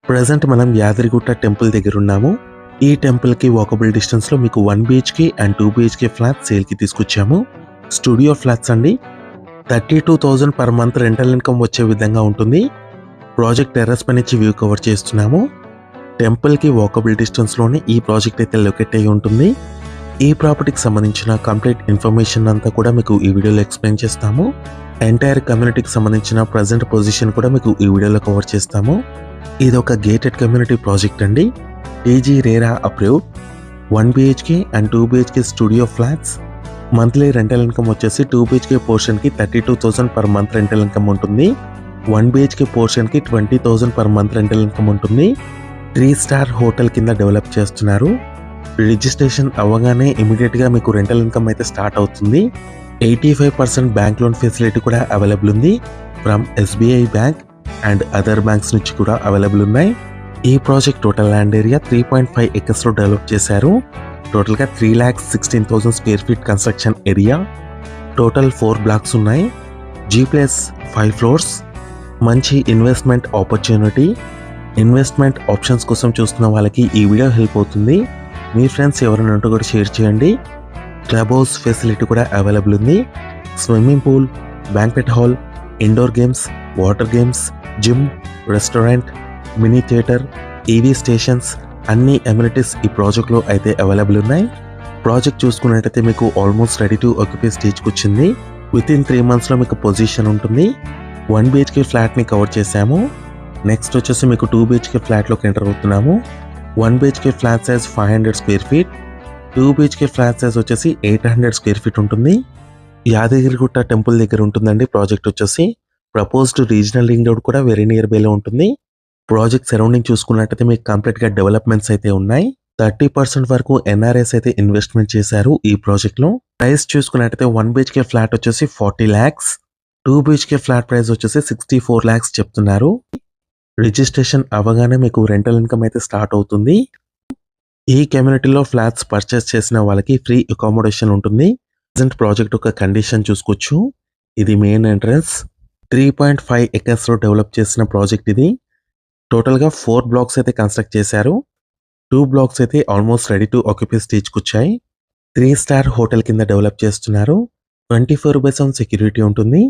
Present మనం Yadagirigutta temple దగ్గర ఉన్నాము. ఈ టెంపుల్ కి వాకబుల్ డిస్టెన్స్ లో మీకు 1 BHK and 2 BHK flat sale కి తీసుకొచ్చాము. స్టూడియో ఫ్లాట్స్ అండి. 32,000 పర్ మంత్ రెంటల్ ఇన్కమ్ వచ్చే విధంగా ఉంటుంది. ప్రాజెక్ట్ టెర్రస్ పై నుంచి వ్యూ కవర్ చేస్తున్నాము. టెంపుల్ కి వాకబుల్ డిస్టెన్స్ లోనే ఈ ప్రాజెక్ట్ అయితే లొకేట్ అయి ఉంటుంది. ఈ ప్రాపర్టీకి సంబంధించిన కంప్లీట్ ఇన్ఫర్మేషన్ అంతా కూడా మీకు ఈ వీడియోలో ఎక్స్ప్లెయిన్ చేస్తాము. ఎంటైర్ కమ్యూనిటీకి సంబంధించిన ప్రజెంట్ పొజిషన్ కూడా మీకు ఈ వీడియోలో కవర్ చేస్తాము. ఇది ఒక గేటెడ్ కమ్యూనిటీ ప్రాజెక్ట్ అండి. TG RERA approved 1 BHK and 2 BHK studio flats. Monthly rental income వచ్చేసి 2 BHK పోర్షన్ కి 32,000 పర్ మంత్ రెంటల్ ఇన్కమ్ ఉంటుంది. 1 BHK పోర్షన్ కి 20,000 పర్ మంత్ రెంటల్ ఇన్కమ్ ఉంటుంది. 3 స్టార్ హోటల్ కింద డెవలప్ చేస్తున్నారు. రిజిస్ట్రేషన్ అవ్వగానే ఇమీడియట్ గా మీకు రెంటల్ ఇన్కమ్ అయితే స్టార్ట్ అవుతుంది. 85% బ్యాంక్ లోన్ ఫెసిలిటీ కూడా అవైలబుల్ ఉంది. From SBI bank and other banks నుంచి కూడా అవైలబుల్ ఉన్నాయి. ఈ project total land area 3.5 acres లో డెవలప్ చేశారు. టోటల్ గా 3,16,000 square feet construction area. Total 4 blocks ఉన్నాయి. G+5 floors. మంచి ఇన్వెస్ట్మెంట్ ఆపర్చునిటీ. ఇన్వెస్ట్మెంట్ ఆప్షన్స్ కోసం చూస్తున్న వాళ్ళకి ఈ వీడియో హెల్ప్ అవుతుంది. మీ ఫ్రెండ్స్ ఎవరైనా ఉంటే కూడా షేర్ చేయండి. క్లబ్ హౌస్ ఫెసిలిటీ కూడా అవైలబుల్ ఉంది. Swimming pool, banquet hall, indoor games, water games, gym, restaurant, mini theatre, EV stations అన్ని అమ్యూనిటీస్ ఈ ప్రాజెక్ట్లో అయితే అవైలబుల్ ఉన్నాయి. ప్రాజెక్ట్ చూసుకున్నట్టయితే మీకు ఆల్మోస్ట్ రెడీ టు ఆక్యుపై స్టేజ్కి వచ్చింది. వితిన్ 3 monthsలో మీకు పొజిషన్ ఉంటుంది. 1 BHK ఫ్లాట్ని కవర్ చేశాము. నెక్స్ట్ వచ్చేసి మీకు 2 BHK ఫ్లాట్లోకి ఎంటర్ అవుతున్నాము. 1 BHK flat size 500 square feet. 2 BHK flat size వచ్చేసి 800 స్క్వేర్ ఫీట్ ఉంటుంది. యాదగిరిగుట్ట టెంపుల్ దగ్గర ఉంటుందండి ప్రాజెక్ట్ వచ్చేసి. ప్రపోజ్డ్ రీజనల్ రింగ్ రోడ్ కూడా వెరీ నియర్ బైలో ఉంటుంది. ప్రాజెక్ట్ సరౌండింగ్ చూసుకున్నట్టయితే మీకు కంప్లీట్గా డెవలప్మెంట్స్ అయితే ఉన్నాయి. 30% వరకు NRS అయితే ఇన్వెస్ట్మెంట్ చేశారు ఈ ప్రాజెక్ట్లో. ప్రైస్ చూసుకున్నట్టయితే 1 BHK ఫ్లాట్ వచ్చేసి 40 lakhs. 2 BHK ఫ్లాట్ ప్రైస్ వచ్చేసి 64 lakhs చెప్తున్నారు. రిజిస్ట్రేషన్ అవ్వగానే మీకు రెంటల్ ఇన్కమ్ అయితే స్టార్ట్ అవుతుంది. ఈ కమ్యూనిటీలో ఫ్లాట్స్ పర్చేస్ చేసిన వాళ్ళకి ఫ్రీ అకామిడేషన్ ఉంటుంది. ప్రజెంట్ ప్రాజెక్ట్ ఒక కండిషన్ చూసుకోవచ్చు. ఇది మెయిన్ ఎంట్రన్స్. 3.5 acres లో డెవలప్ చేసిన ప్రాజెక్ట్ ఇది. టోటల్గా 4 బ్లాక్స్ అయితే కన్స్ట్రక్ట్ చేశారు. 2 బ్లాక్స్ అయితే ఆల్మోస్ట్ రెడీ టు ఆక్యుపై స్టేజ్కి వచ్చాయి. 3 స్టార్ హోటల్ కింద డెవలప్ చేస్తున్నారు. 24/7 సెక్యూరిటీ ఉంటుంది.